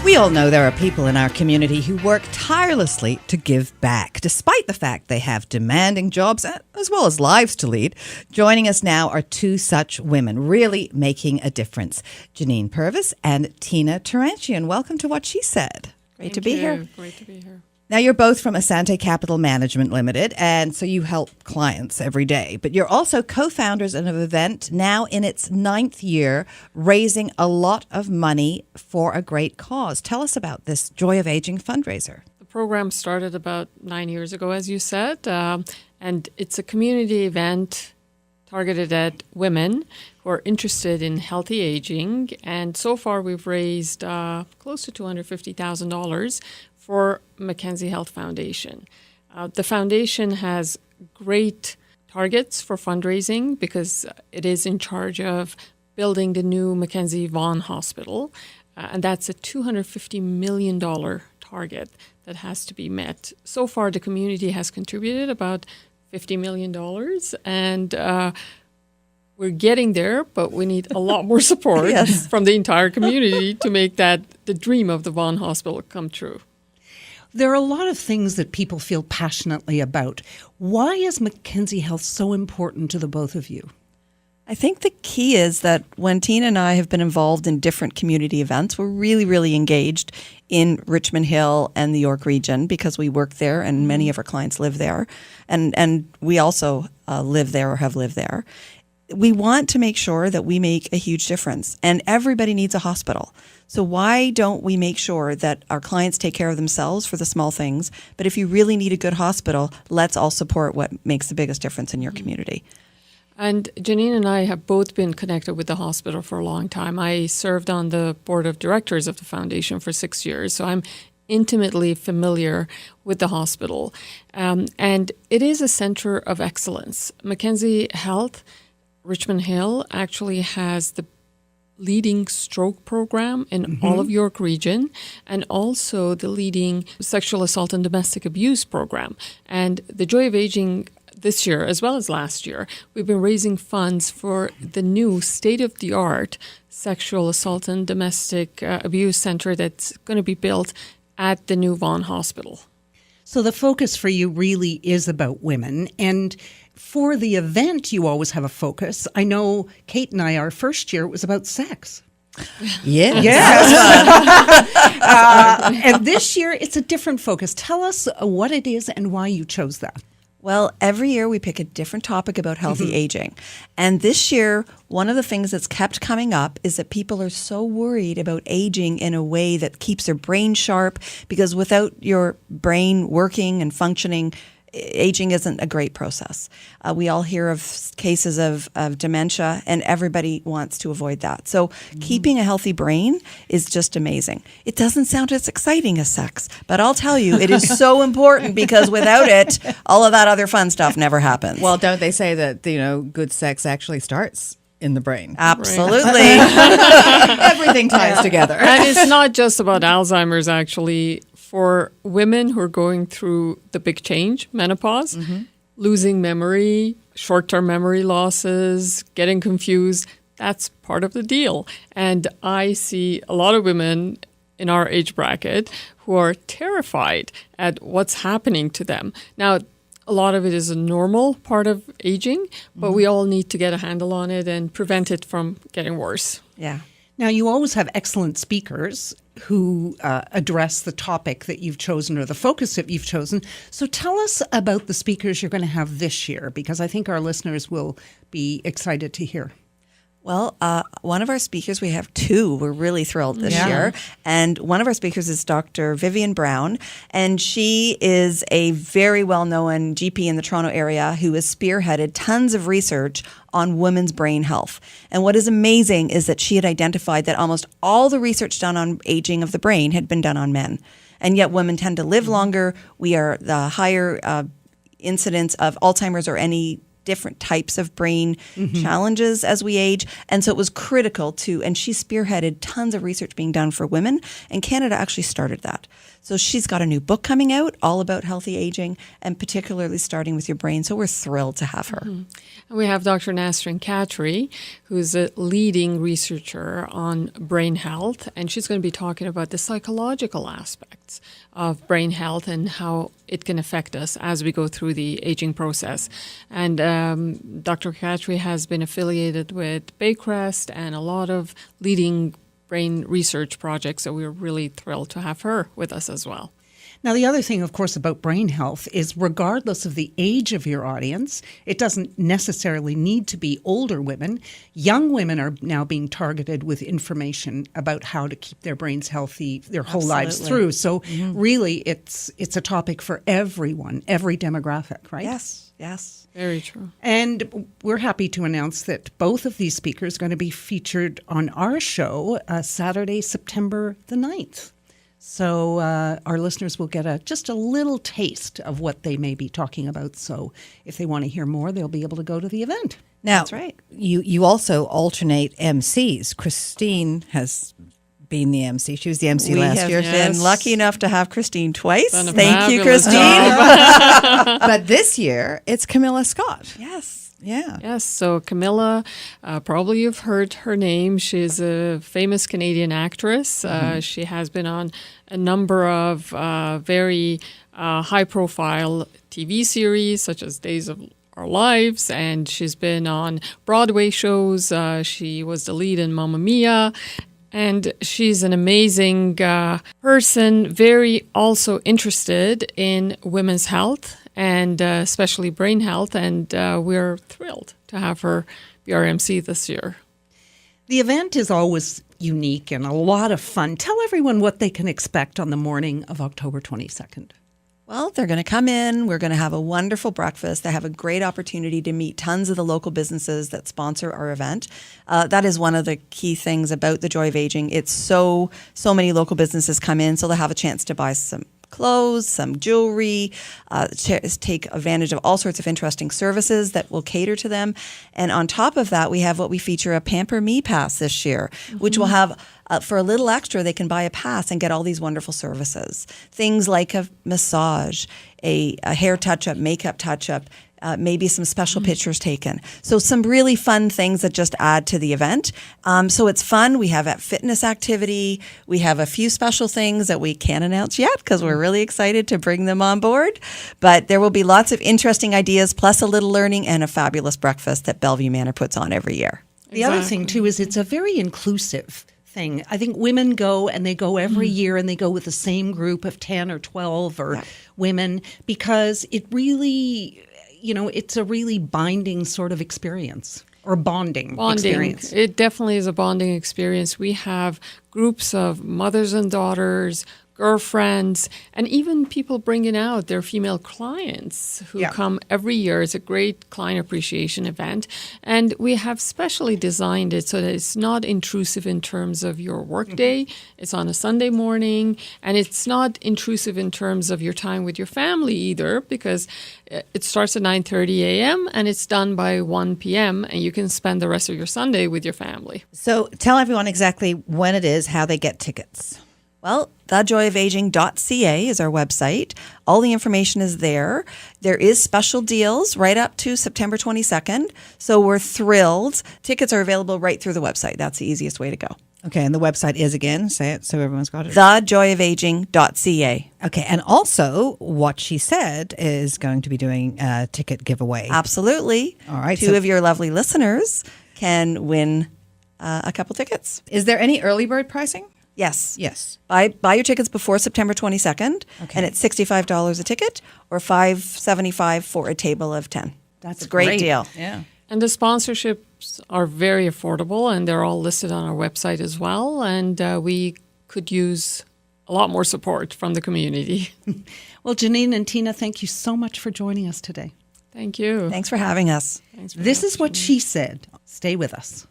We all know there are people in our community who work tirelessly to give back, despite the fact they have demanding jobs as well as lives to lead. Joining us now are two such women, really making a difference. Janine Purvis and Tina Tarantian. Welcome to What She Said. Great to be here. Great to be here. Now, you're both from Asante Capital Management Limited, and so you help clients every day. But you're also co-founders of an event now in its 9th year, raising a lot of money for a great cause. Tell us about this Joy of Aging fundraiser. The program started about 9 years ago, as you said, and it's a community event targeted at women who are interested in healthy aging. And so far, we've raised close to $250,000 for Mackenzie Health Foundation. The foundation has great targets for fundraising because it is in charge of building the new Mackenzie Vaughan Hospital, and that's a $250 million target that has to be met. So far, the community has contributed about $50 million, and we're getting there, but we need a lot more support from the entire community to make that the dream of the Vaughan Hospital come true. There are a lot of things that people feel passionately about. Why is Mackenzie Health so important to the both of you? I think the key is that when Tina and I have been involved in different community events, we're really, really engaged in Richmond Hill and the York region because we work there and many of our clients live there. And we also live there or have lived there. We want to make sure that we make a huge difference, and everybody needs a hospital. So why don't we make sure that our clients take care of themselves for the small things, but if you really need a good hospital, let's all support what makes the biggest difference in your community. And Janine and I have both been connected with the hospital for a long time. I served on the board of directors of the foundation for 6 years, so I'm intimately familiar with the hospital. And it is a center of excellence. Mackenzie Health Richmond Hill actually has the leading stroke program in all of York region, and also the leading sexual assault and domestic abuse program. And the Joy of Aging this year, as well as last year, we've been raising funds for the new state-of-the-art sexual assault and domestic abuse center that's going to be built at the new Vaughan Hospital. So the focus for you really is about women, and for the event, you always have a focus. I know Kate and I, our first year, it was about sex. Yes. And this year, it's a different focus. Tell us what it is and why you chose that. Well, every year we pick a different topic about healthy aging. And this year, one of the things that's kept coming up is that people are so worried about aging in a way that keeps their brain sharp, because without your brain working and functioning, aging isn't a great process. We all hear of cases of dementia, and everybody wants to avoid that. So keeping a healthy brain is just amazing. It doesn't sound as exciting as sex, but I'll tell you, it is so important, because without it, all of that other fun stuff never happens. Well, don't they say that, good sex actually starts in the brain? Absolutely. Everything ties together. And it's not just about Alzheimer's, actually. For women who are going through the big change, menopause, losing memory, short-term memory losses, getting confused, that's part of the deal. And I see a lot of women in our age bracket who are terrified at what's happening to them. Now, a lot of it is a normal part of aging, but we all need to get a handle on it and prevent it from getting worse. Yeah. Now, you always have excellent speakers who address the topic that you've chosen or the focus that you've chosen. So tell us about the speakers you're going to have this year, because I think our listeners will be excited to hear. Well, one of our speakers, we have two. We're really thrilled this year. And one of our speakers is Dr. Vivian Brown. And she is a very well-known GP in the Toronto area who has spearheaded tons of research on women's brain health. And what is amazing is that she had identified that almost all the research done on aging of the brain had been done on men. And yet women tend to live longer. We are the higher incidence of Alzheimer's or any different types of brain challenges as we age. And so it was critical to, and she spearheaded tons of research being done for women, and Canada actually started that. So she's got a new book coming out all about healthy aging, and particularly starting with your brain. So we're thrilled to have her. And we have Dr. Nasrin Khatri, who's a leading researcher on brain health, and she's going to be talking about the psychological aspects of brain health and how it can affect us as we go through the aging process. And Dr. Khatri has been affiliated with Baycrest and a lot of leading brain research projects, so we're really thrilled to have her with us as well. Now, the other thing, of course, about brain health is regardless of the age of your audience, it doesn't necessarily need to be older women. Young women are now being targeted with information about how to keep their brains healthy their whole lives through. So really, it's a topic for everyone, every demographic, right? Yes, yes. Very true. And we're happy to announce that both of these speakers are going to be featured on our show Saturday, September the 9th. So our listeners will get just a little taste of what they may be talking about. So if they want to hear more, they'll be able to go to the event. Now, That's right. You also alternate MCs. Christine has been the MC. She was the MC We last have year. been lucky enough to have Christine twice. Done a Thank you, fabulous Christine. But this year, it's Camilla Scott. Yes. Yeah. Yes, so Camilla, probably you've heard her name. She's a famous Canadian actress. She has been on a number of very high-profile TV series, such as Days of Our Lives, and she's been on Broadway shows. She was the lead in Mamma Mia. And she's an amazing person, very also interested in women's health and especially brain health. And we're thrilled to have her be our MC this year. The event is always unique and a lot of fun. Tell everyone what they can expect on the morning of October 22nd. Well, they're going to come in. We're going to have a wonderful breakfast. They have a great opportunity to meet tons of the local businesses that sponsor our event. That is one of the key things about the Joy of Aging. It's so many local businesses come in, so they'll have a chance to buy some clothes, some jewelry, take advantage of all sorts of interesting services that will cater to them. And on top of that, we have what we feature a Pamper Me Pass this year, which will have, for a little extra, they can buy a pass and get all these wonderful services. Things like a massage, a hair touch-up, makeup touch-up, maybe some special pictures taken. So some really fun things that just add to the event. So it's fun. We have a fitness activity. We have a few special things that we can't announce yet because we're really excited to bring them on board. But there will be lots of interesting ideas, plus a little learning and a fabulous breakfast that Bellevue Manor puts on every year. The other thing, too, is it's a very inclusive thing. I think women go, and they go every year, and they go with the same group of 10 or 12 women, because it really, it's a really binding sort of experience, or bonding experience. It definitely is a bonding experience. We have groups of mothers and daughters, girlfriends, and even people bringing out their female clients who come every year. It's a great client appreciation event. And we have specially designed it so that it's not intrusive in terms of your workday. It's on a Sunday morning, and it's not intrusive in terms of your time with your family either, because it starts at 9:30 a.m. and it's done by 1 p.m. and you can spend the rest of your Sunday with your family. So tell everyone exactly when it is, how they get tickets. Well, thejoyofaging.ca is our website. All the information is there. There is special deals right up to September 22nd. So we're thrilled. Tickets are available right through the website. That's the easiest way to go. Okay, and the website is, again, say it so everyone's got it. Thejoyofaging.ca. Okay, and also what she said is going to be doing a ticket giveaway. Absolutely. All right. Two of your lovely listeners can win a couple tickets. Is there any early bird pricing? Yes. Yes. Buy your tickets before September 22nd, and it's $65 a ticket or $5.75 for a table of 10. That's a great deal. Yeah. And the sponsorships are very affordable, and they're all listed on our website as well. And we could use a lot more support from the community. Well, Janine and Tina, thank you so much for joining us today. Thank you. Thanks for having us. This is what she said. Stay with us.